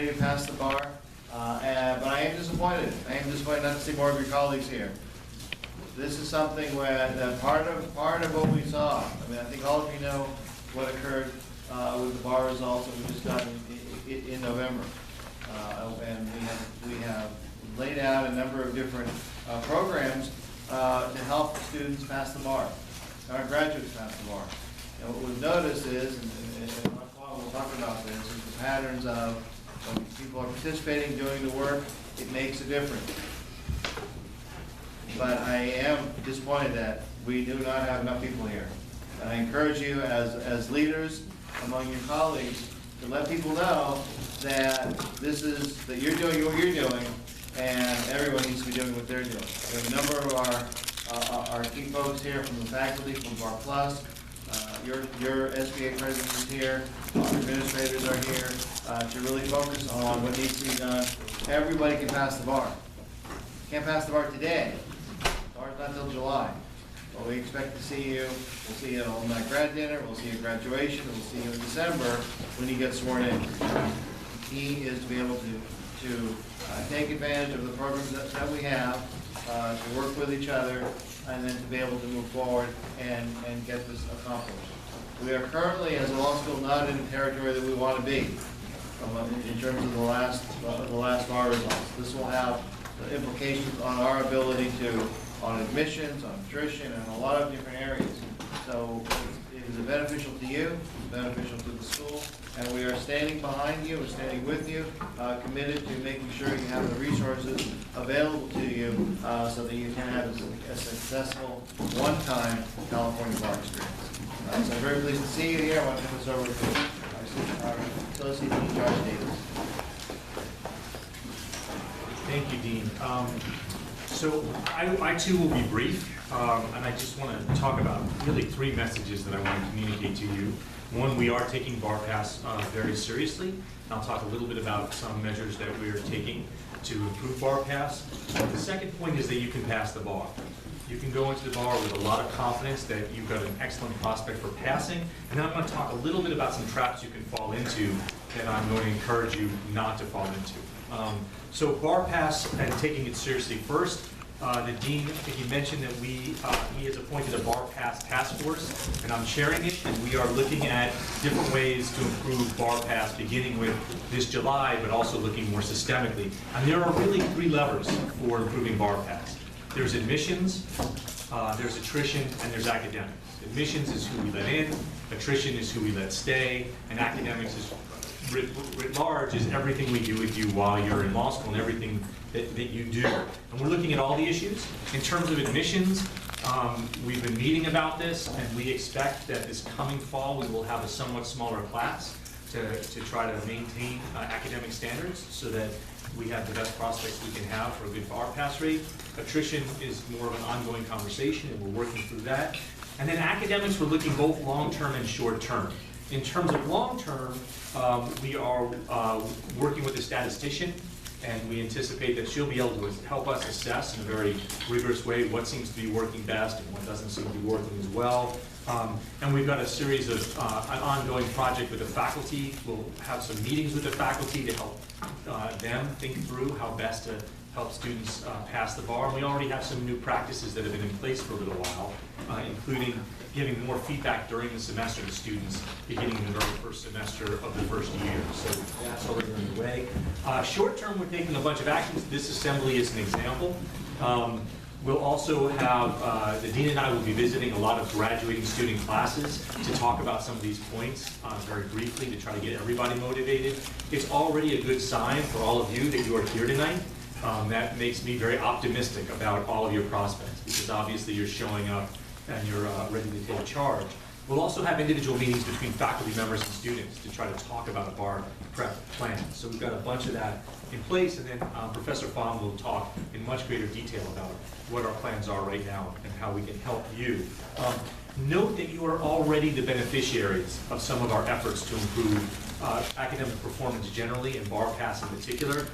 opportunity to pass the bar, but I am disappointed. I am disappointed not to see more of your colleagues here. This is something where part of what we saw. I mean, I think all of you know what occurred with the bar results that we just got in November, and we have laid out a number of different programs to help students pass the bar, our graduates pass the bar. And what we've noticed is, and we'll talk about this, is the patterns of when people are participating, doing the work, it makes a difference. But I am disappointed that we do not have enough people here. And I encourage you as leaders among your colleagues to let people know that that you're doing what you're doing, and everyone needs to be doing what they're doing. We have a number of our key folks here from the faculty, from Bar+Plus. Your SBA president is here, our administrators are here to really focus on what needs to be done. Everybody can pass the bar. Can't pass the bar today. The bar's not until July. But we expect to see you. We'll see you at alumni grad dinner. We'll see you at graduation. We'll see you in December when you get sworn in. The key is to be able to take advantage of the programs that we have, to work with each other, and then to be able to move forward and get this accomplished. We are currently, as a law school, not in the territory that we want to be in terms of the last bar results. This will have implications on our ability on admissions, on attrition, and a lot of different areas. So it is beneficial to you, it's beneficial to the school, and we are standing behind you, we're standing with you, committed to making sure you have the resources available to you so that you can have a successful one-time California bar experience. So I'm very pleased to see you here. I want to turn this over to our Associate Dean, Josh Davis. Thank you, Dean. So I too will be brief, and I just want to talk about really three messages that I want to communicate to you. One, we are taking Bar+Pass very seriously. I'll talk a little bit about some measures that we are taking to improve Bar+Pass. The second point is that you can pass the bar. You can go into the bar with a lot of confidence that you've got an excellent prospect for passing. And then I'm going to talk a little bit about some traps you can fall into that I'm going to encourage you not to fall into. So Bar+Pass and taking it seriously first. The dean, I think he mentioned that he has appointed a Bar+Pass task force, and I'm chairing it, and we are looking at different ways to improve Bar+Pass, beginning with this July, but also looking more systemically. And there are really three levers for improving Bar+Pass. There's admissions, there's attrition, and there's academics. Admissions is who we let in, attrition is who we let stay, and academics is writ large is everything we do with you while you're in law school and everything that you do. And we're looking at all the issues. In terms of admissions, we've been meeting about this, and we expect that this coming fall we will have a somewhat smaller class to try to maintain academic standards so that we have the best prospects we can have for a good Bar+Pass rate. Attrition is more of an ongoing conversation, and we're working through that. And then academics, we're looking both long-term and short-term. In terms of long-term, we are working with a statistician, and we anticipate that she'll be able to help us assess in a very rigorous way what seems to be working best and what doesn't seem to be working as well. And we've got a series of an ongoing project with the faculty. We'll have some meetings with the faculty to help them think through how best to help students pass the bar. And we already have some new practices that have been in place for a little while, including giving more feedback during the semester to students beginning in the very first semester of the first year. So that's already underway. Short term, we're taking a bunch of actions. This assembly is an example. We'll also have, the dean and I will be visiting a lot of graduating student classes to talk about some of these points very briefly to try to get everybody motivated. It's already a good sign for all of you that you are here tonight. That makes me very optimistic about all of your prospects because obviously you're showing up and you're ready to take charge. We'll also have individual meetings between faculty members and students to try to talk about a bar prep plan. So we've got a bunch of that in place, and then Professor Pham will talk in much greater detail about what our plans are right now and how we can help you. Note that you are already the beneficiaries of some of our efforts to improve academic performance generally and Bar+Pass in particular.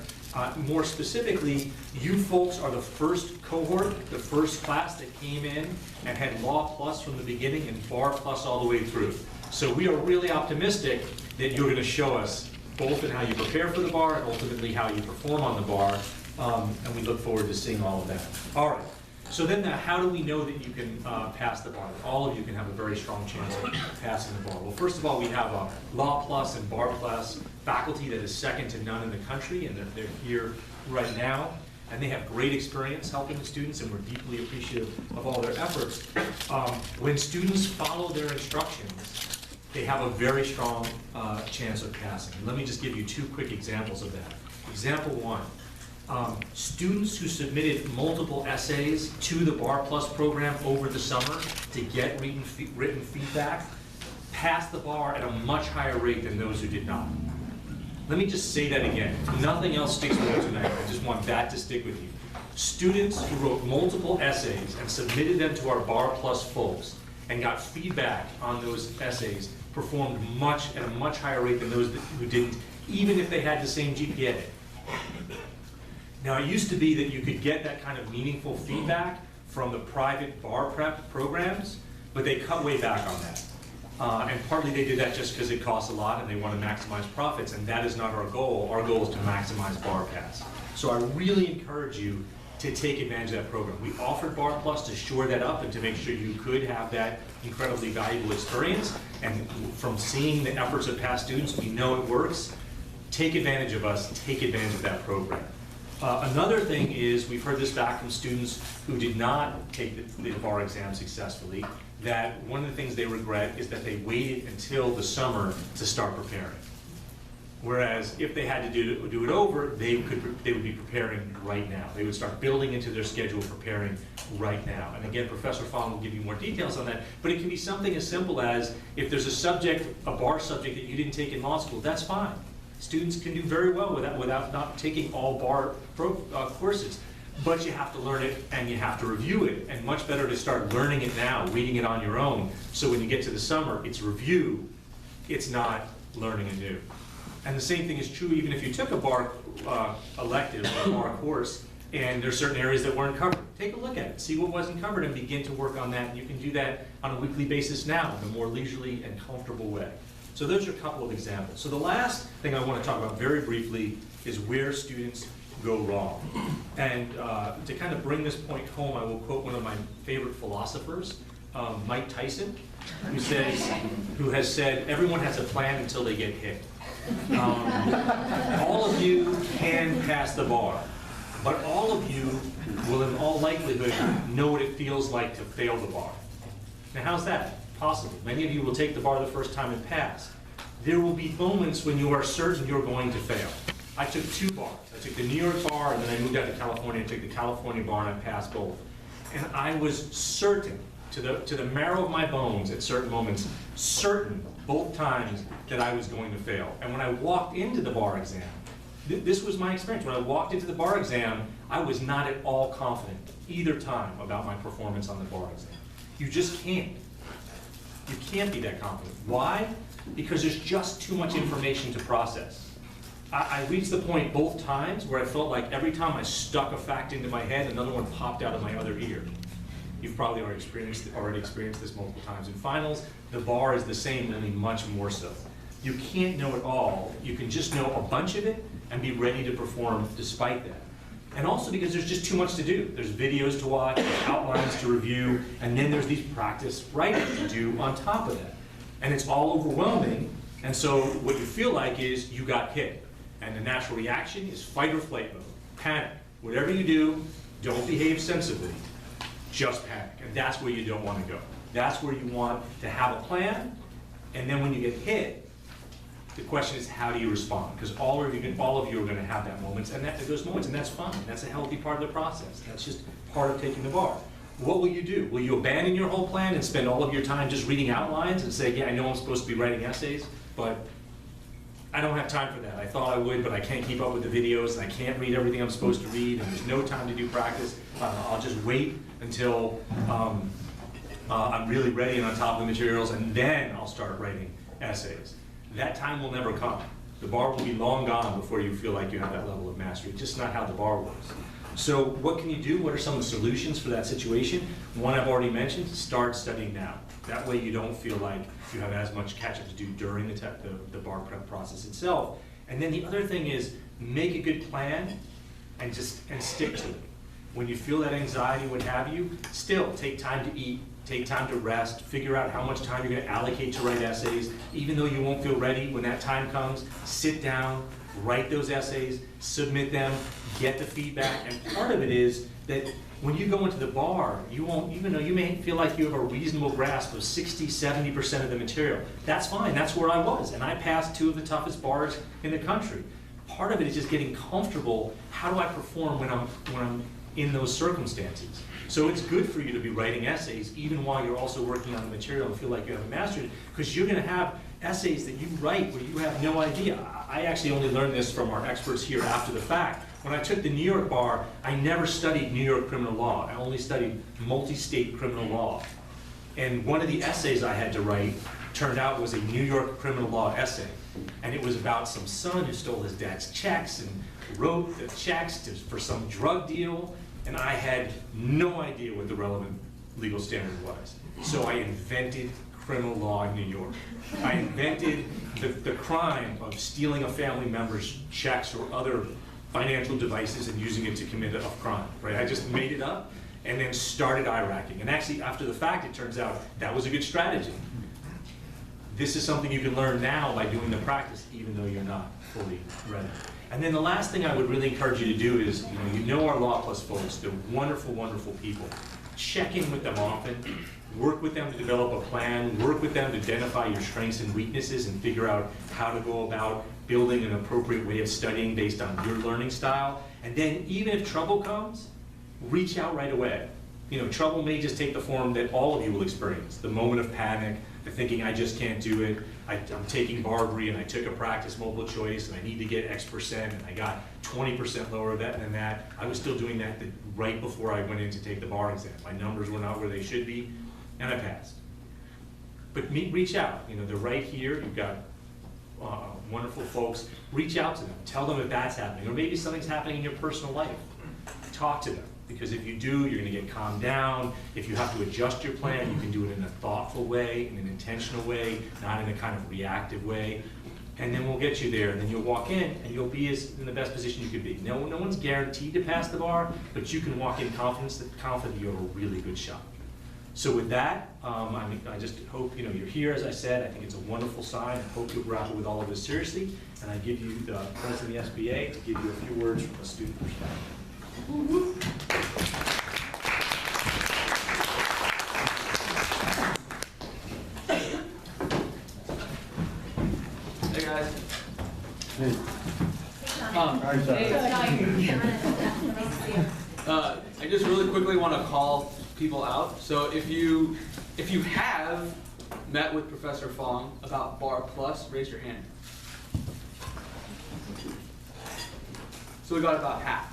More specifically, you folks are the first cohort, the first class that came in and had Law+ from the beginning and Bar+ all the way through. So we are really optimistic that you're going to show us both in how you prepare for the bar and ultimately how you perform on the bar, and we look forward to seeing all of that. All right, so then how do we know that you can pass the bar? All of you can have a very strong chance of passing the bar. Well, first of all, we have a Law+ and Bar++ faculty that is second to none in the country, and they're here right now. And they have great experience helping the students, and we're deeply appreciative of all their efforts. When students follow their instructions, they have a very strong chance of passing. And let me just give you 2 quick examples of that. Example 1, students who submitted multiple essays to the Bar+ program over the summer to get written feedback passed the bar at a much higher rate than those who did not. Let me just say that again. If nothing else sticks with you tonight, I just want that to stick with you. Students who wrote multiple essays and submitted them to our Bar+ folks and got feedback on those essays performed at a much higher rate than those who didn't, even if they had the same GPA. Now, it used to be that you could get that kind of meaningful feedback from the private bar prep programs, but they cut way back on that. And partly they did that just because it costs a lot and they want to maximize profits, and that is not our goal. Our goal is to maximize bar pass. So I really encourage you to take advantage of that program. We offered Bar+ to shore that up and to make sure you could have that incredibly valuable experience. And from seeing the efforts of past students, we know it works. Take advantage of us, take advantage of that program. Another thing is, we've heard this back from students who did not take the bar exam successfully, that one of the things they regret is that they waited until the summer to start preparing. Whereas if they had to do it over, they would be preparing right now. They would start building into their schedule, preparing right now. And again, Professor Fong will give you more details on that, but it can be something as simple as, if there's a subject, a bar subject that you didn't take in law school, that's fine. Students can do very well without not taking all bar courses. But you have to learn it and you have to review it, and much better to start learning it now, reading it on your own, so when you get to the summer, it's review, it's not learning anew. And the same thing is true even if you took a bar elective or a bar course and there's certain areas that weren't covered. Take a look at it, see what wasn't covered, and begin to work on that. And you can do that on a weekly basis now in a more leisurely and comfortable way. So those are a couple of examples. So the last thing I want to talk about very briefly is where students go wrong. And to kind of bring this point home, I will quote one of my favorite philosophers, Mike Tyson, who has said, everyone has a plan until they get hit. All of you can pass the bar, but all of you will in all likelihood know what it feels like to fail the bar. Now, how's that possible? Many of you will take the bar the first time and pass. There will be moments when you are certain you're going to fail. I took 2 bars. I took the New York bar, and then I moved out to California and took the California bar, and I passed both. And I was certain, to the marrow of my bones at certain moments, certain both times that I was going to fail. And when I walked into the bar exam, this was my experience. When I walked into the bar exam, I was not at all confident either time about my performance on the bar exam. You just can't. You can't be that confident. Why? Because there's just too much information to process. I reached the point both times where I felt like every time I stuck a fact into my head, another one popped out of my other ear. You've probably already experienced this multiple times. In finals, the bar is the same, only much more so. You can't know it all. You can just know a bunch of it and be ready to perform despite that. And also because there's just too much to do. There's videos to watch, there's outlines to review, and then there's these practice writing to do on top of that. And it's all overwhelming, and so what you feel like is you got hit. And the natural reaction is fight or flight mode, panic. Whatever you do, don't behave sensibly, just panic. And that's where you don't want to go. That's where you want to have a plan, and then when you get hit, the question is, how do you respond? Because all of you are going to have those moments, and that's fine. That's a healthy part of the process. That's just part of taking the bar. What will you do? Will you abandon your whole plan and spend all of your time just reading outlines and say, yeah, I know I'm supposed to be writing essays, but I don't have time for that. I thought I would, but I can't keep up with the videos, and I can't read everything I'm supposed to read, and there's no time to do practice. I'll just wait until I'm really ready and on top of the materials, and then I'll start writing essays. That time will never come. The bar will be long gone before you feel like you have that level of mastery. It's just not how the bar works. So what can you do? What are some of the solutions for that situation? One I've already mentioned, start studying now. That way you don't feel like you have as much catch-up to do during the bar prep process itself. And then the other thing is, make a good plan and stick to it. When you feel that anxiety, what have you, still take time to eat, take time to rest, figure out how much time you're going to allocate to write essays. Even though you won't feel ready, when that time comes, sit down, write those essays, submit them, get the feedback. And part of it is that when you go into the bar, you won't, even though you may feel like you have a reasonable grasp of 60, 70% of the material. That's fine, that's where I was. And I passed 2 of the toughest bars in the country. Part of it is just getting comfortable. How do I perform when I'm in those circumstances? So it's good for you to be writing essays even while you're also working on the material and feel like you haven't mastered it, because you're going to have essays that you write where you have no idea. I actually only learned this from our experts here after the fact. When I took the New York bar, I never studied New York criminal law. I only studied multi-state criminal law. And one of the essays I had to write turned out was a New York criminal law essay. And it was about some son who stole his dad's checks and wrote the checks for some drug deal. And I had no idea what the relevant legal standard was. So I invented criminal law in New York. I invented the crime of stealing a family member's checks or other financial devices and using it to commit a crime, right? I just made it up and then started IRACing. And actually, after the fact, it turns out that was a good strategy. This is something you can learn now by doing the practice, even though you're not fully ready. And then the last thing I would really encourage you to do is, you know our Law Plus folks, they're wonderful, wonderful people. Check in with them often, work with them to develop a plan, work with them to identify your strengths and weaknesses and figure out how to go about building an appropriate way of studying based on your learning style. And then even if trouble comes, reach out right away. You know, trouble may just take the form that all of you will experience, the moment of panic, the thinking I just can't do it, I'm taking Barbary and I took a practice multiple choice and I need to get X% and I got 20% lower than that. I was still doing that right before I went in to take the bar exam. My numbers were not where they should be and I passed. But reach out, you know, they're right here, you've got wonderful folks. Reach out to them, tell them if that's happening, or maybe something's happening in your personal life. Talk to them. Because if you do, you're going to get calmed down. If you have to adjust your plan, you can do it in a thoughtful way, in an intentional way, not in a kind of reactive way. And then we'll get you there, and then you'll walk in, and you'll be in the best position you could be. No one's guaranteed to pass the bar, but you can walk in confident that you have a really good shot. So with that, I just hope you're here. As I said, I think it's a wonderful sign. I hope you'll grapple with all of this seriously. And I give you the president of the SBA to give you a few words from a student perspective. Hey guys. Hey. I just really quickly want to call people out. So if you have met with Professor Fong about Bar+, raise your hand. So we got about half.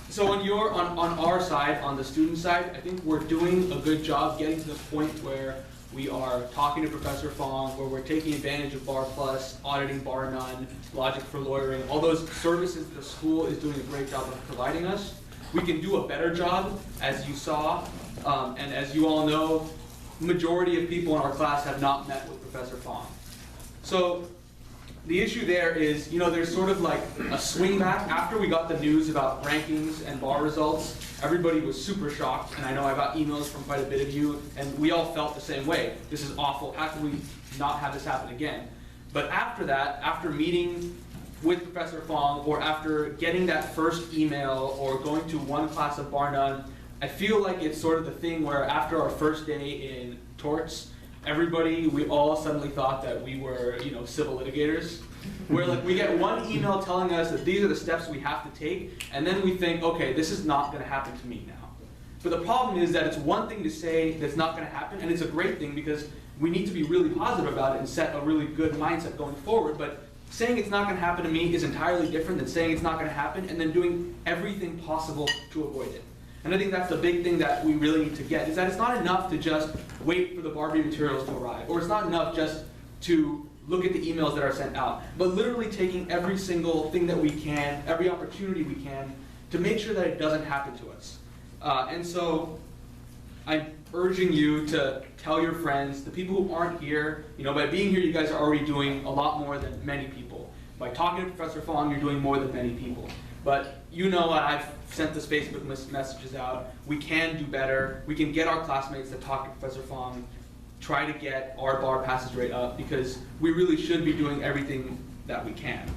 So on our side, on the student side, I think we're doing a good job getting to the point where we are talking to Professor Fong, where we're taking advantage of Bar+, auditing Bar None, Logic for Lawyering, all those services the school is doing a great job of providing us. We can do a better job, as you saw, and as you all know, majority of people in our class have not met with Professor Fong. So the issue there is, there's sort of like a swing back. After we got the news about rankings and bar results, everybody was super shocked, and I know I got emails from quite a bit of you, and we all felt the same way. This is awful. How can we not have this happen again? But after that, after meeting with Professor Fong, or after getting that first email, or going to one class of Bar None, I feel like it's sort of the thing where after our first day in torts, we all suddenly thought that we were, civil litigators. Where like we get one email telling us that these are the steps we have to take, and then we think, okay, this is not going to happen to me now. But the problem is that it's one thing to say that's not going to happen, and it's a great thing because we need to be really positive about it and set a really good mindset going forward. But saying it's not going to happen to me is entirely different than saying it's not going to happen and then doing everything possible to avoid it. And I think that's the big thing that we really need to get, is that it's not enough to just wait for the Barbie materials to arrive, or it's not enough just to look at the emails that are sent out, but literally taking every single thing that we can, every opportunity we can, to make sure that it doesn't happen to us. And so I'm urging you to tell your friends, the people who aren't here, by being here, you guys are already doing a lot more than many people. By talking to Professor Fong, you're doing more than many people. But I've sent this Facebook messages out. We can do better. We can get our classmates to talk to Professor Fong, try to get our bar passes rate up, because we really should be doing everything that we can.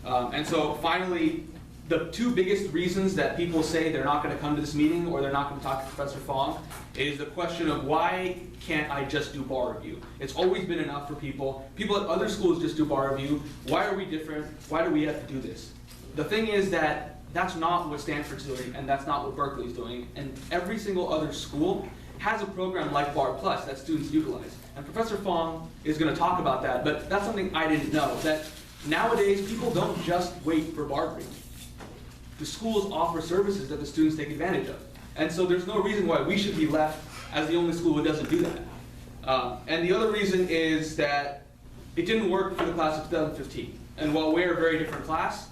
And so finally, the two biggest reasons that people say they're not going to come to this meeting or they're not going to talk to Professor Fong is the question of, why can't I just do bar review? It's always been enough for people. People at other schools just do bar review. Why are we different? Why do we have to do this? The thing is that that's not what Stanford's doing, and that's not what Berkeley's doing. And every single other school has a program like Bar+ that students utilize. And Professor Fong is going to talk about that, but that's something I didn't know, that nowadays people don't just wait for bar review. The schools offer services that the students take advantage of. And so there's no reason why we should be left as the only school who doesn't do that. And the other reason is that it didn't work for the class of 2015. And while we're a very different class,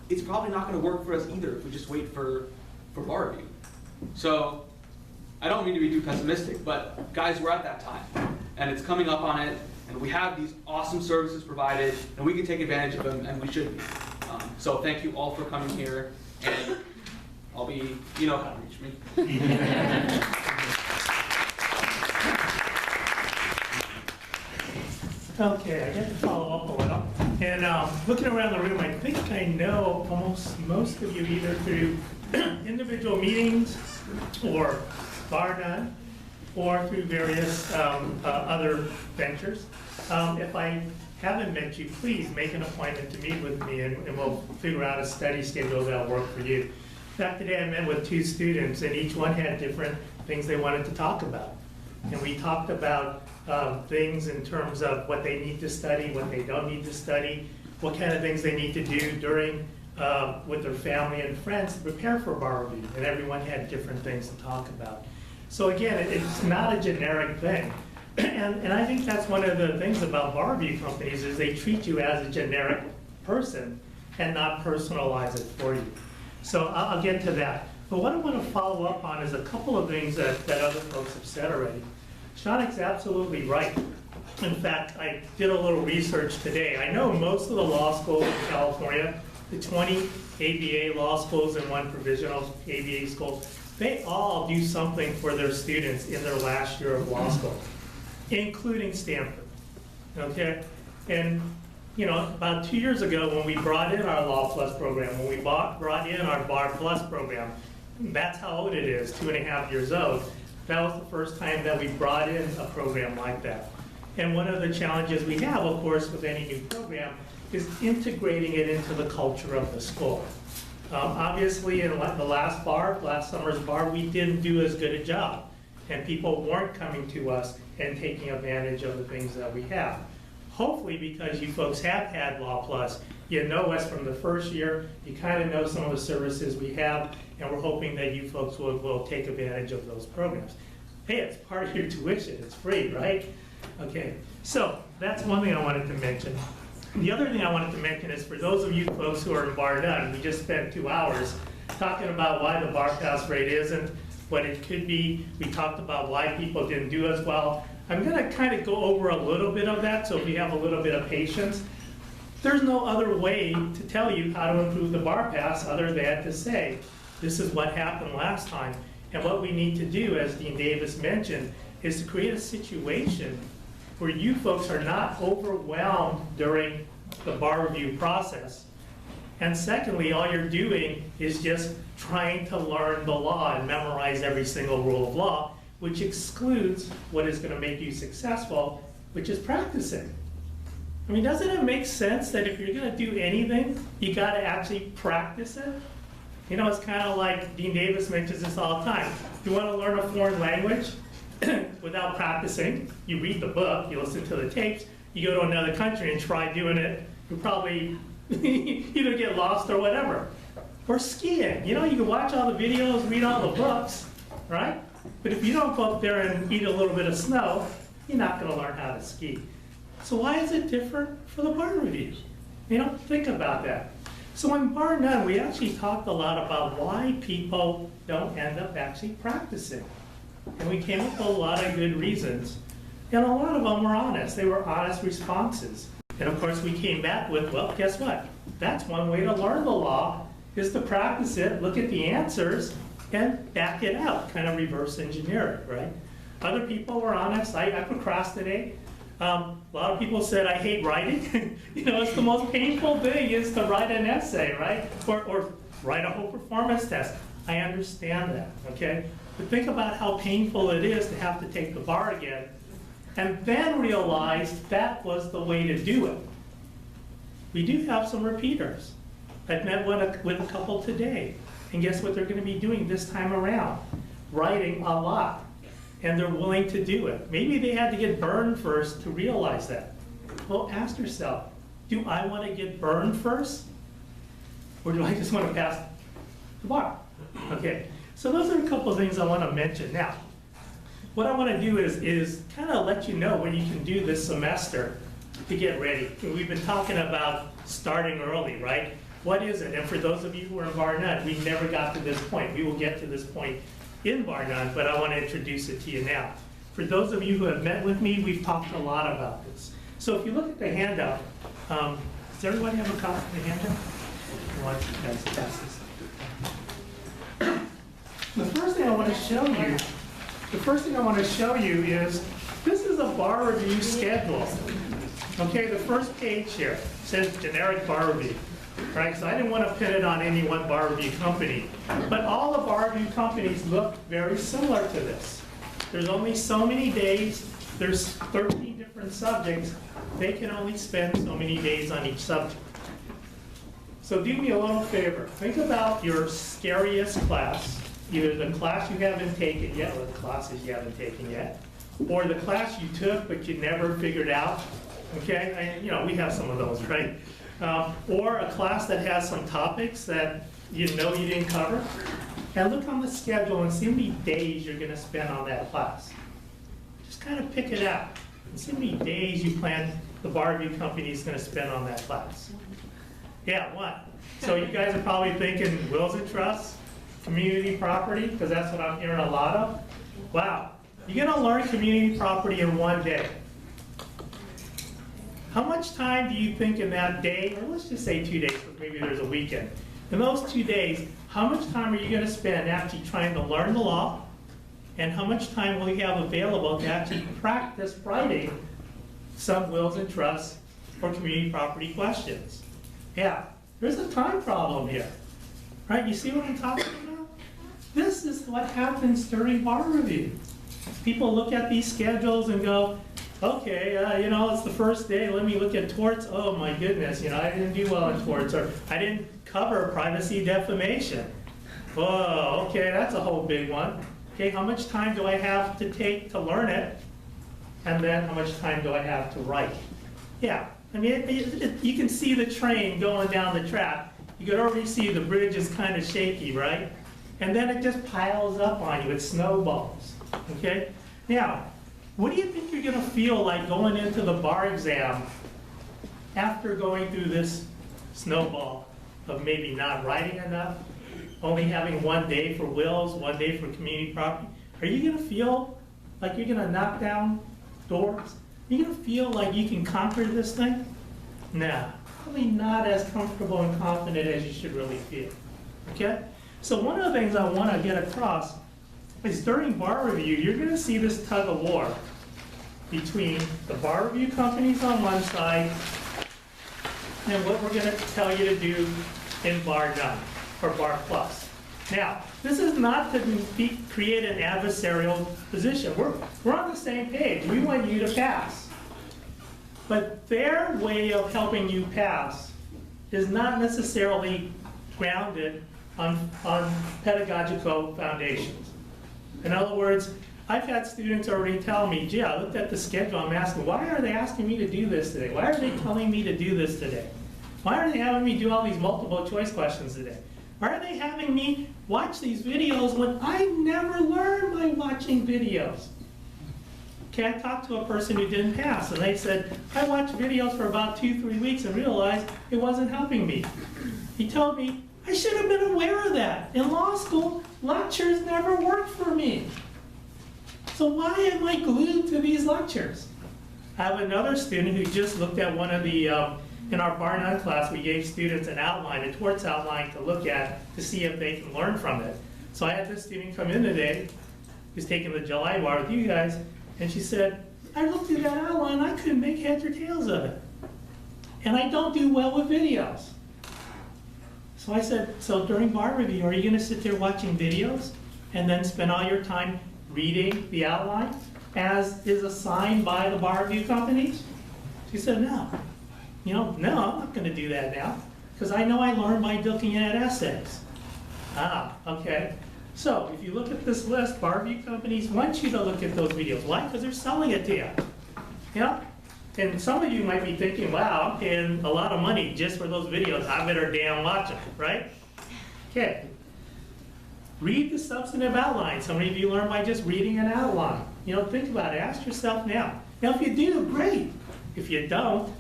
it's probably not going to work for us either if we just wait for bar review. So I don't mean to be too pessimistic, but guys, we're at that time. And it's coming up on it, and we have these awesome services provided, and we can take advantage of them, and we should be. So thank you all for coming here, and I'll be, you know how to reach me. Okay, I get to follow up a little. And looking around the room, I think I know almost most of you either through individual meetings or bar none, or through various other ventures. If I haven't met you, please make an appointment to meet with me, and we'll figure out a study schedule that'll work for you. In fact, today I met with 2 students, and each one had different things they wanted to talk about. And we talked about things in terms of what they need to study, what they don't need to study, what kind of things they need to do during with their family and friends to prepare for bar review. And everyone had different things to talk about. So again, it's not a generic thing. And I think that's one of the things about bar review companies is they treat you as a generic person and not personalize it for you. So I'll get to that. But what I want to follow up on is a couple of things that other folks have said already. Shaunik's absolutely right. In fact, I did a little research today. I know most of the law schools in California, the 20 ABA law schools and 1 provisional ABA school, they all do something for their students in their last year of law school, including Stanford, okay? And, about 2 years ago when we brought in our Law+ program, when we brought in our Bar+ program, that's how old it is, 2.5 years old. That was the first time that we brought in a program like that. And one of the challenges we have, of course, with any new program is integrating it into the culture of the school. Obviously, in the last summer's bar, we didn't do as good a job. And people weren't coming to us and taking advantage of the things that we have. Hopefully, because you folks have had Law+, you know us from the first year, you kind of know some of the services we have, and we're hoping that you folks will take advantage of those programs. Hey, it's part of your tuition, it's free, right? Okay, so that's one thing I wanted to mention. The other thing I wanted to mention is for those of you folks who are in bar none, we just spent 2 hours talking about why the bar pass rate isn't what it could be. We talked about why people didn't do as well. I'm going to kind of go over a little bit of that, so if you have a little bit of patience. There's no other way to tell you how to improve the bar pass other than to say, this is what happened last time. And what we need to do, as Dean Davis mentioned, is to create a situation where you folks are not overwhelmed during the bar review process. And secondly, all you're doing is just trying to learn the law and memorize every single rule of law, which excludes what is going to make you successful, which is practicing. I mean, doesn't it make sense that if you're going to do anything, you got to actually practice it? It's kind of like Dean Davis mentions this all the time. You want to learn a foreign language without practicing, you read the book, you listen to the tapes, you go to another country and try doing it, you probably either get lost or whatever. Or skiing, you can watch all the videos, read all the books, right? But if you don't go up there and eat a little bit of snow, you're not going to learn how to ski. So why is it different for the bar reviews? Think about that. So in bar none, we actually talked a lot about why people don't end up actually practicing. And we came up with a lot of good reasons. And a lot of them were honest. They were honest responses. And of course, we came back with, well, guess what? That's one way to learn the law, is to practice it, look at the answers, and back it out, kind of reverse engineer it, right? Other people were honest. I procrastinate. A lot of people said I hate writing. You know, it's the most painful thing is to write an essay, right? Or write a whole performance test. I understand that, okay? But think about how painful it is to have to take the bar again, and then realize that was the way to do it. We do have some repeaters. I've met with a couple today, and guess what they're going to be doing this time around? Writing a lot, and they're willing to do it. Maybe they had to get burned first to realize that. Well, ask yourself, do I want to get burned first, or do I just want to pass the bar? Okay, so those are a couple of things I want to mention. Now, what I want to do is kind of let you know what you can do this semester to get ready. We've been talking about starting early, right? What is it? And for those of you who are in Bar None, we never got to this point. We will get to this point in Bar None, but I want to introduce it to you now. For those of you who have met with me, we've talked a lot about this. So if you look at the handout, does everybody have a copy of the handout? I want you guys to pass this. The first thing I want to show you is this is a bar review schedule. Okay, the first page here says generic bar review, right? So I didn't want to pin it on any one bar review company, but all the bar review companies look very similar to this. There's only so many days. There's 13 different subjects. They can only spend so many days on each subject. So do me a little favor. Think about your scariest class, either the class you haven't taken yet, or the classes you haven't taken yet, or the class you took but you never figured out. Okay, you know, we have some of those, right? Or a class that has some topics that you know you didn't cover. And look on the schedule and see how many days you're going to spend on that class. Just kind of pick it out and see how many days you plan the bar review company is going to spend on that class. Yeah, what? So you guys are probably thinking wills and trusts, community property, because that's what I'm hearing a lot of. Wow, you're going to learn community property in one day. How much time do you think in that day, or let's just say 2 days, because maybe there's a weekend. In those 2 days, how much time are you going to spend actually trying to learn the law? And how much time will you have available to actually practice writing some wills and trusts or community property questions? Yeah, there's a time problem here, right? You see what I'm talking about? This is what happens during bar review. People look at these schedules and go, okay, you know, it's the first day, let me look at torts. Oh my goodness, you know, I didn't do well in torts, or I didn't cover privacy defamation. Whoa, okay, that's a whole big one. Okay, how much time do I have to take to learn it? And then how much time do I have to write? Yeah, I mean, you can see the train going down the track. You can already see the bridge is kind of shaky, right? And then it just piles up on you, it snowballs, okay? Now, what do you think you're gonna feel like going into the bar exam after going through this snowball of maybe not writing enough, only having 1 day for wills, 1 day for community property? Are you gonna feel like you're gonna knock down doors? Are you gonna feel like you can conquer this thing? Nah, probably not as comfortable and confident as you should really feel, okay? So one of the things I wanna get across is during bar review, you're gonna see this tug of war between the bar review companies on one side and what we're gonna tell you to do in Bar None or Bar+Plus. Now, this is not to create an adversarial position. We're on the same page. We want you to pass. But their way of helping you pass is not necessarily grounded on pedagogical foundations. In other words, I've had students already tell me, gee, I looked at the schedule, I'm asking, why are they asking me to do this today? Why are they telling me to do this today? Why are they having me do all these multiple choice questions today? Why are they having me watch these videos when I never learned by watching videos? Okay, I talked to a person who didn't pass, and they said, I watched videos for about 2-3 weeks and realized it wasn't helping me. He told me, I should have been aware of that. In law school, lectures never worked for me. So why am I glued to these lectures? I have another student who just looked at one of the, in our Bar None class, we gave students an outline, a torts outline to look at to see if they can learn from it. So I had this student come in today, who's taking the July bar with you guys, and she said, I looked at that outline, I couldn't make heads or tails of it. And I don't do well with videos. So I said, so during bar review, are you gonna sit there watching videos and then spend all your time reading the outline as is assigned by the bar review companies? She said, no. No, I'm not gonna do that now, because I know I learned by looking at essays. Ah, okay. So if you look at this list, bar review companies want you to look at those videos. Why? Because they're selling it to you. Yeah? And some of you might be thinking, wow, I'm paying a lot of money just for those videos. I better damn watch them, right? Okay. Read the substantive outline. Some of you learn by just reading an outline. Think about it. Ask yourself now. Now, if you do, great. If you don't,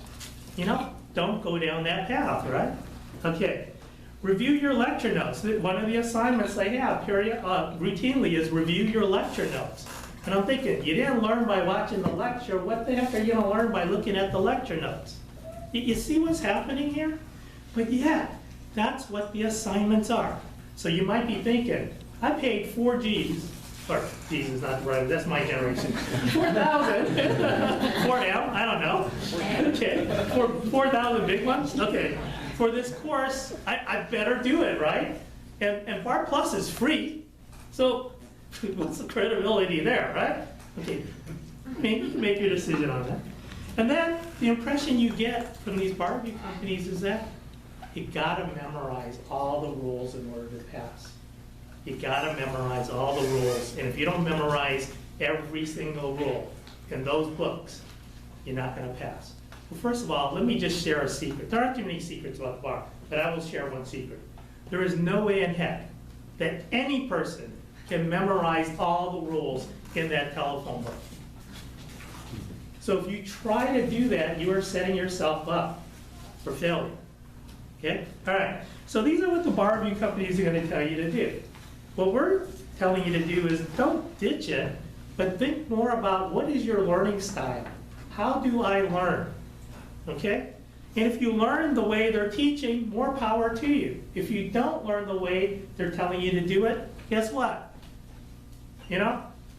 don't go down that path, right? Okay. Review your lecture notes. One of the assignments I have routinely is review your lecture notes. And I'm thinking, you didn't learn by watching the lecture. What the heck are you going to learn by looking at the lecture notes? You see what's happening here? But yeah, that's what the assignments are. So you might be thinking, I paid 4 G's, or G's is not right, that's my generation, 4,000, 4 now, I don't know. Okay, 4,000 big ones? Okay, for this course, I better do it, right? And Bar+Plus is free, so what's the credibility there, right? Okay, maybe you can make your decision on that. And then the impression you get from these bar review companies is that you gotta memorize all the rules in order to pass. You gotta memorize all the rules, and if you don't memorize every single rule in those books, you're not gonna pass. Well, first of all, let me just share a secret. There aren't too many secrets about the bar, but I will share one secret. There is no way in heck that any person can memorize all the rules in that telephone book. So if you try to do that, you are setting yourself up for failure. Okay? All right. So these are what the bar review companies are going to tell you to do. What we're telling you to do is don't ditch it, but think more about what is your learning style. How do I learn? Okay? And if you learn the way they're teaching, more power to you. If you don't learn the way they're telling you to do it, guess what?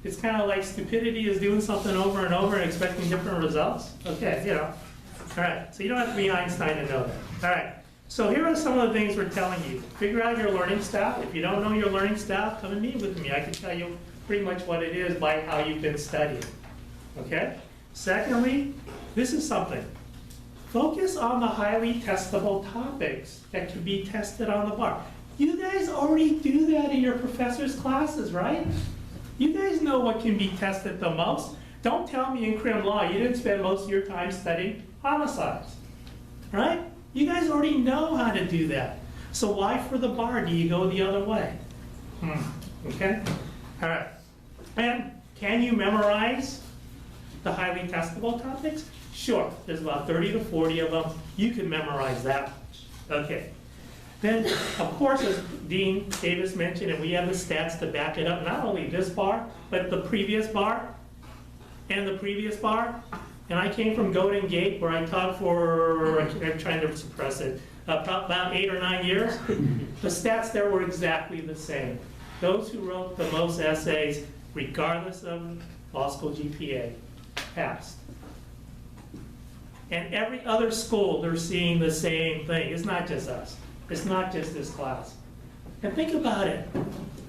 It's kind of like stupidity is doing something over and over and expecting different results. Okay, All right, so you don't have to be Einstein to know that. All right, so here are some of the things we're telling you. Figure out your learning style. If you don't know your learning style, come and meet with me. I can tell you pretty much what it is by how you've been studying. Okay? Secondly, this is something. Focus on the highly testable topics that can be tested on the bar. You guys already do that in your professor's classes, right? You guys know what can be tested the most. Don't tell me in crim law you didn't spend most of your time studying homicides, right? You guys already know how to do that. So why for the bar do you go the other way? Okay? All right. And can you memorize the highly testable topics? Sure. There's about 30 to 40 of them. You can memorize that much. Okay. Then, of course, as Dean Davis mentioned, and we have the stats to back it up, not only this bar, but the previous bar and the previous bar. And I came from Golden Gate, where I taught for, I'm trying to suppress it, about 8 or 9 years. The stats there were exactly the same. Those who wrote the most essays, regardless of law school GPA, passed. And every other school, they're seeing the same thing. It's not just us. It's not just this class. And think about it.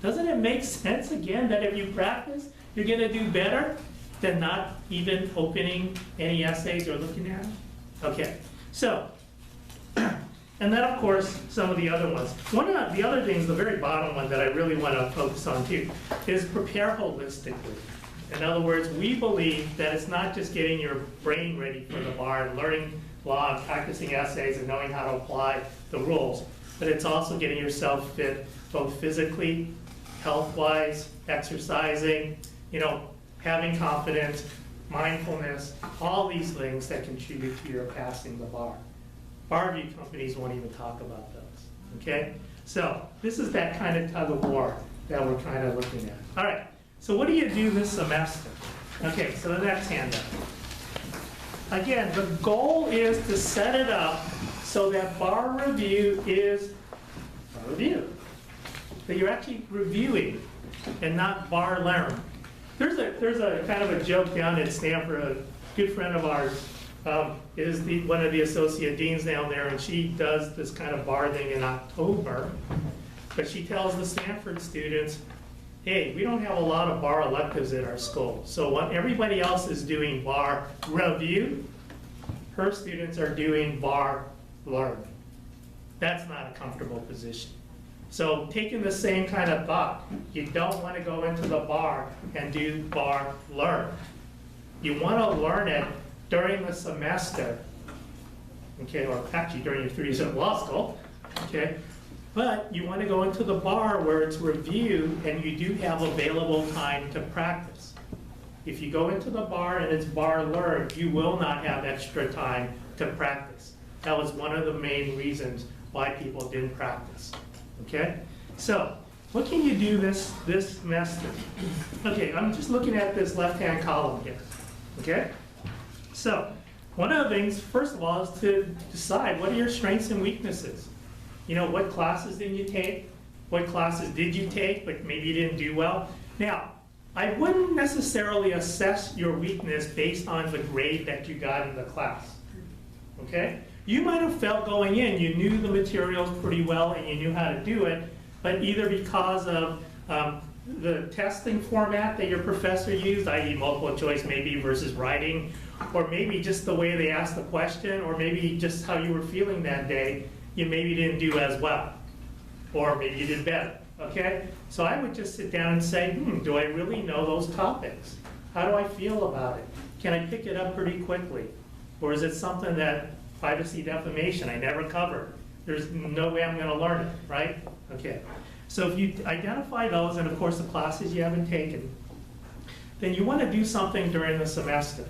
Doesn't it make sense, again, that if you practice, you're going to do better than not even opening any essays or looking at them? Okay, so, and then, of course, some of the other ones. One of the other things, the very bottom one that I really want to focus on, too, is prepare holistically. In other words, we believe that it's not just getting your brain ready for the bar and learning law and practicing essays and knowing how to apply the rules, but it's also getting yourself fit both physically, health-wise, exercising, having confidence, mindfulness, all these things that contribute to your passing the bar. Bar review companies won't even talk about those, okay? So this is that kind of tug of war that we're kind of looking at. All right, So what do you do this semester? Okay, so the next handout. Again, the goal is to set it up so that bar review is a review. That you're actually reviewing and not bar learn. There's a kind of a joke down at Stanford. A good friend of ours is one of the associate deans down there, and she does this kind of bar thing in October. But she tells the Stanford students, hey, we don't have a lot of bar electives at our school. So when everybody else is doing bar review, her students are doing bar learn. That's not a comfortable position. So taking the same kind of thought, you don't want to go into the bar and do bar learn. You want to learn it during the semester, okay, or actually during your 3 years of law school, okay? But you want to go into the bar where it's review and you do have available time to practice. If you go into the bar and it's bar learn, you will not have extra time to practice. That was one of the main reasons why people didn't practice, okay? So, what can you do this semester? Okay, I'm just looking at this left-hand column here, okay? So, one of the things, first of all, is to decide what are your strengths and weaknesses. You know, what classes did you take? What classes did you take, but maybe you didn't do well? Now, I wouldn't necessarily assess your weakness based on the grade that you got in the class, okay? You might have felt going in, you knew the materials pretty well and you knew how to do it, but either because of the testing format that your professor used, i.e. multiple choice maybe versus writing, or maybe just the way they asked the question, or maybe just how you were feeling that day, you maybe didn't do as well, or maybe you did better, okay? So I would just sit down and say, do I really know those topics? How do I feel about it? Can I pick it up pretty quickly? Or is it something that privacy defamation I never covered? There's no way I'm gonna learn it, right? Okay, so if you identify those, and of course the classes you haven't taken, then you wanna do something during the semester.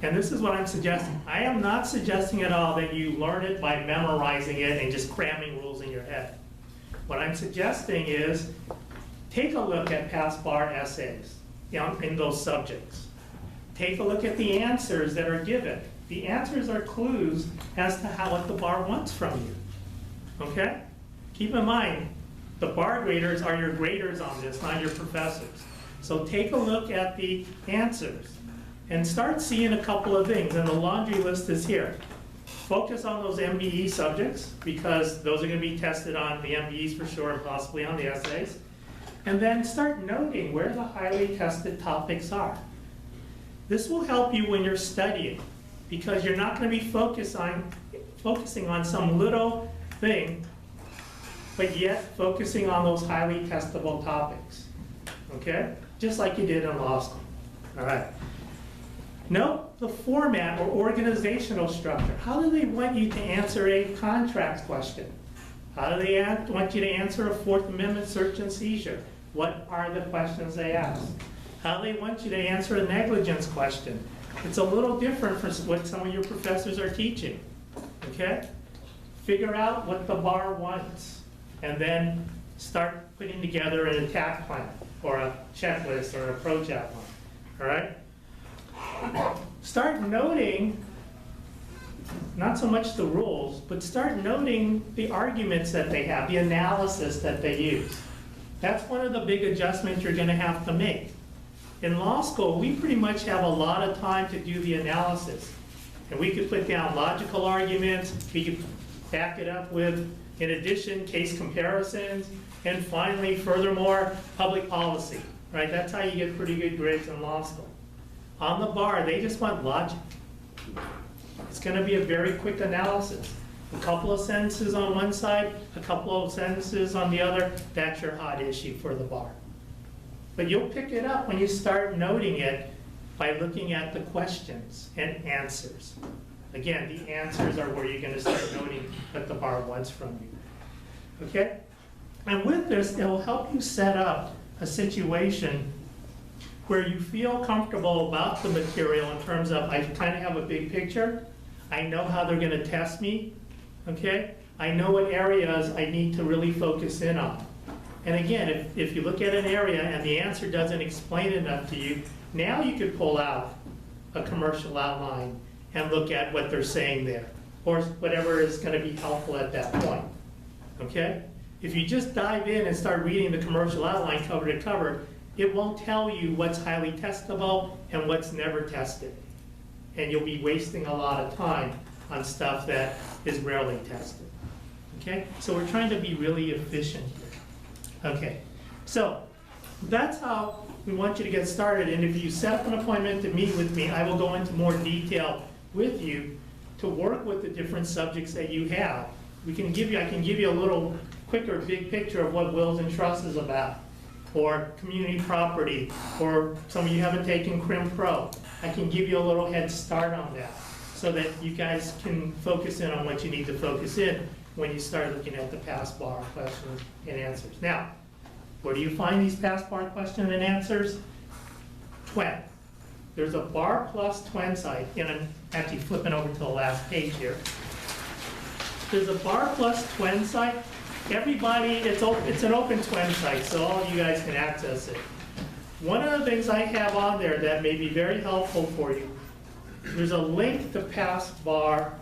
And this is what I'm suggesting. I am not suggesting at all that you learn it by memorizing it and just cramming rules in your head. What I'm suggesting is take a look at past bar essays in those subjects. Take a look at the answers that are given. The answers are clues as to what the bar wants from you, okay? Keep in mind, the bar graders are your graders on this, not your professors. So take a look at the answers and start seeing a couple of things, and the laundry list is here. Focus on those MBE subjects, because those are gonna be tested on the MBEs for sure, and possibly on the essays. And then start noting where the highly tested topics are. This will help you when you're studying, because you're not gonna be focusing on some little thing, but yet focusing on those highly testable topics, okay? Just like you did in law school, all right? Note the format or organizational structure. How do they want you to answer a contract question? How do they want you to answer a Fourth Amendment search and seizure? What are the questions they ask? How do they want you to answer a negligence question? It's a little different from what some of your professors are teaching, okay? Figure out what the bar wants, and then start putting together an attack plan, or a checklist, or an approach outline, all right? Start noting, not so much the rules, but start noting the arguments that they have, the analysis that they use. That's one of the big adjustments you're gonna have to make. In law school, we pretty much have a lot of time to do the analysis. And we could put down logical arguments, we could back it up with, in addition, case comparisons, and finally, furthermore, public policy, right? That's how you get pretty good grades in law school. On the bar, they just want logic. It's gonna be a very quick analysis. A couple of sentences on one side, a couple of sentences on the other, that's your hot issue for the bar. But you'll pick it up when you start noting it by looking at the questions and answers. Again, the answers are where you're gonna start noting what the bar wants from you, okay? And with this, it will help you set up a situation where you feel comfortable about the material in terms of, I kind of have a big picture, I know how they're gonna test me, okay? I know what areas I need to really focus in on. And again, if you look at an area and the answer doesn't explain enough to you, now you could pull out a commercial outline and look at what they're saying there, or whatever is going to be helpful at that point. Okay? If you just dive in and start reading the commercial outline cover to cover, it won't tell you what's highly testable and what's never tested. And you'll be wasting a lot of time on stuff that is rarely tested. Okay? So we're trying to be really efficient here. Okay. So that's how we want you to get started. And if you set up an appointment to meet with me, I will go into more detail with you to work with the different subjects that you have. I can give you a little quicker big picture of what wills and trusts is about, or community property, or some of you haven't taken Crim Pro. I can give you a little head start on that so that you guys can focus in on what you need to focus in when you start looking at the past bar questions and answers. Now, where do you find these past bar question and answers? TWEN. There's a Bar+Plus TWEN site, and I'm actually flipping over to the last page here. There's a Bar+Plus TWEN site. Everybody, it's an open TWEN site, so all of you guys can access it. One of the things I have on there that may be very helpful for you, there's a link to past bar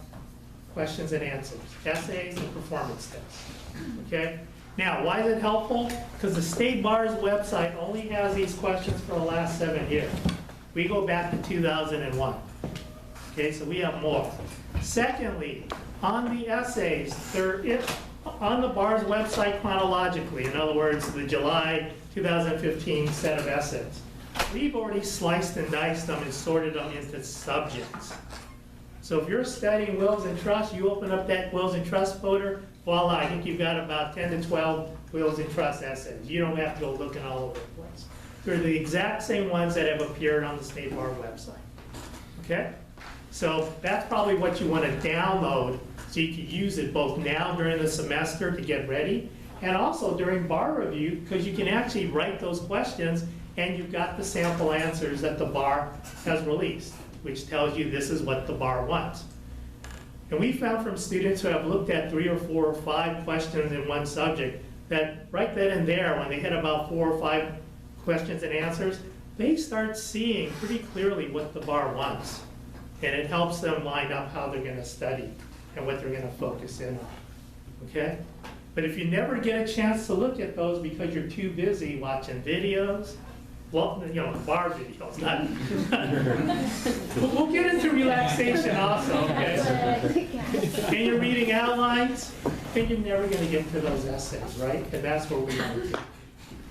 questions and answers, essays and performance tests. Okay? Now, why is it helpful? Because the State Bar's website only has these questions for the last 7 years. We go back to 2001. Okay, so we have more. Secondly, on the essays, on the Bar's website chronologically, in other words, the July 2015 set of essays, we've already sliced and diced them and sorted them into subjects. So if you're studying wills and trusts, you open up that wills and trust folder, voila, I think you've got about 10 to 12 wills and trust essays. You don't have to go looking all over the place. They're the exact same ones that have appeared on the State Bar website. Okay? So that's probably what you want to download so you can use it both now during the semester to get ready and also during bar review, because you can actually write those questions and you've got the sample answers that the bar has released, which tells you this is what the bar wants. And we found from students who have looked at 3 or 4 or 5 questions in one subject that right then and there, when they hit about 4 or 5 questions and answers, they start seeing pretty clearly what the bar wants. And it helps them line up how they're going to study and what they're going to focus in on. Okay? But if you never get a chance to look at those because you're too busy watching videos, well, you know, bar videos, not. We'll get into relaxation also, okay? And you're reading outlines, then you're never going to get to those essays, right? And that's where we want to get.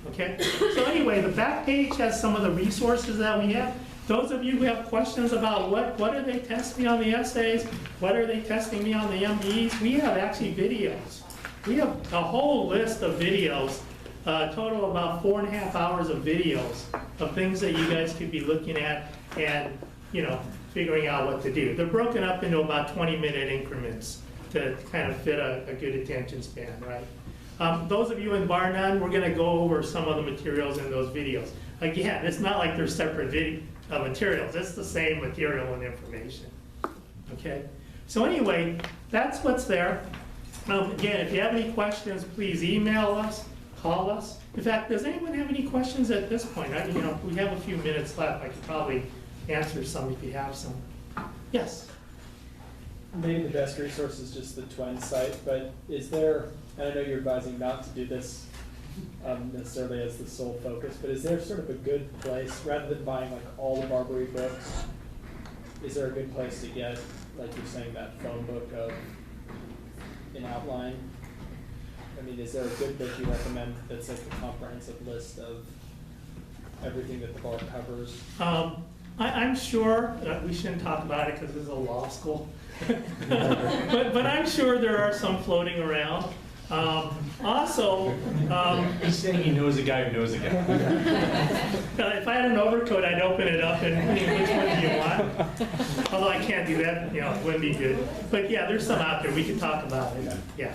Okay? So anyway, the back page has some of the resources that we have. Those of you who have questions about what are they testing on the essays, what are they testing me on the MBEs, we have actually videos. We have a whole list of videos, total of about 4.5 hours of videos of things that you guys could be looking at and, you know, figuring out what to do. They're broken up into about 20-minute increments to kind of fit a good attention span, right? Those of you in Bar None, we're going to go over some of the materials in those videos. Again, it's not like they're separate materials. It's the same material and information. Okay? So anyway, that's what's there. Again, if you have any questions, please email us, call us. In fact, does anyone have any questions at this point? You know, we have a few minutes left. I could probably answer some if you have some. Yes? Maybe the best resource is just the TWEN site, but is there, and I know you're advising not to do this necessarily as the sole focus, but is there sort of a good place, rather than buying like all the Barbary books, is there a good place to get, like you're saying, that phone book of an outline? I mean, is there a good book you recommend that's like a comprehensive list of everything that the bar covers? I'm sure, we shouldn't talk about it because this is a law school, but I'm sure there are some floating around. Also, He's saying he knows a guy who knows a guy. if I had an overcoat, I'd open it up and which one do you want? Although I can't do that, you know, it wouldn't be good. But yeah, there's some out there. We can talk about it. Yeah.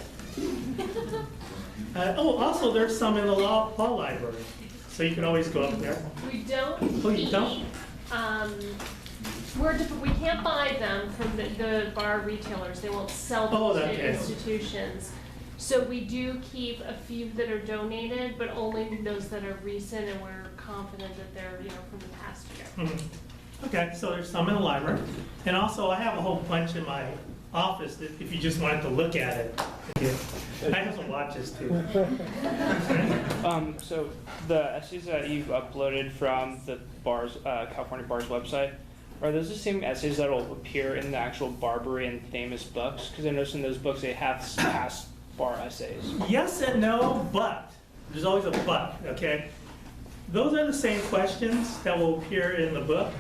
Also, there's some in the law library, so you can always go up there. We don't. Oh, you don't? We can't buy them from the bar retailers. They won't sell them to okay. institutions. So we do keep a few that are donated, but only those that are recent, and we're confident that they're, from the past year. Okay, so there's some in the library. And also, I have a whole bunch in my office that if you just wanted to look at it. I have some watches too. So the essays that you've uploaded from the California Bar's website, are those the same essays that will appear in the actual Barbary and Famous books? Because I noticed in those books they have past bar essays. Yes and no, but. There's always a but, okay? Those are the same questions that will appear in the book.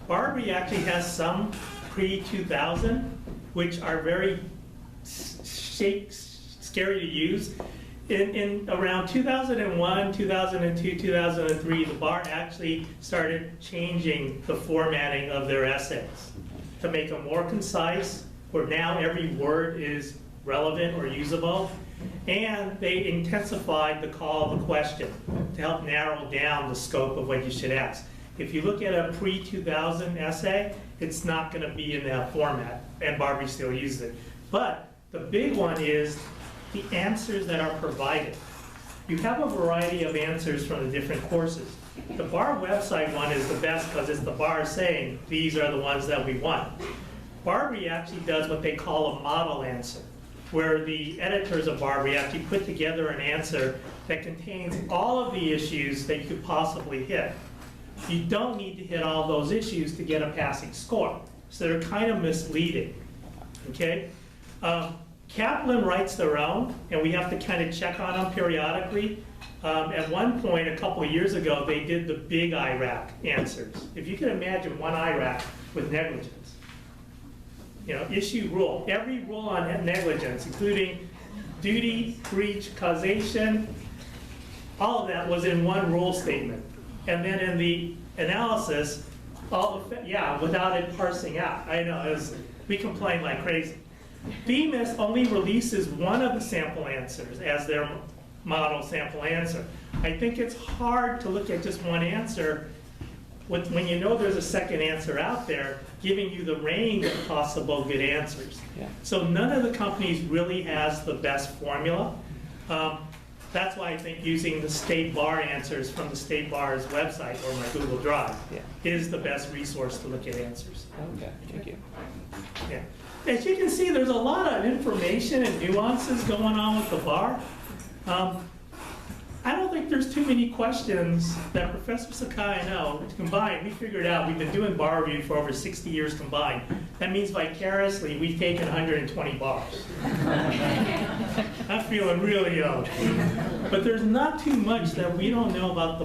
Barbary actually has some pre-2000, which are very scary to use. In around 2001, 2002, 2003, the bar actually started changing the formatting of their essays to make them more concise, where now every word is relevant or usable. And they intensified the call of the question to help narrow down the scope of what you should ask. If you look at a pre-2000 essay, it's not going to be in that format, and Barbary still uses it. But the big one is the answers that are provided. You have a variety of answers from the different courses. The bar website one is the best because it's the bar saying, these are the ones that we want. Barbary actually does what they call a model answer, where the editors of Barbary actually put together an answer that contains all of the issues that you could possibly hit. You don't need to hit all those issues to get a passing score. So they're kind of misleading, okay? Kaplan writes their own, and we have to kind of check on them periodically. At one point, a couple of years ago, they did the big IRAC answers. If you can imagine one IRAC with negligence. Issue rule. Every rule on negligence, including duty, breach, causation, all of that was in one rule statement. And then in the analysis, without it parsing out. I know, we complain like crazy. BMIS only releases one of the sample answers as their model sample answer. I think it's hard to look at just one answer when you know there's a second answer out there giving you the range of possible good answers. Yeah. So none of the companies really has the best formula. That's why I think using the state bar answers from the state bar's website or my Google Drive is the best resource to look at answers. Okay, thank you. Yeah. As you can see, there's a lot of information and nuances going on with the bar. I don't think there's too many questions that Professor Sakai and I combined. We figured out we've been doing bar review for over 60 years combined. That means vicariously we've taken 120 bars. I'm feeling really old. But there's not too much that we don't know about the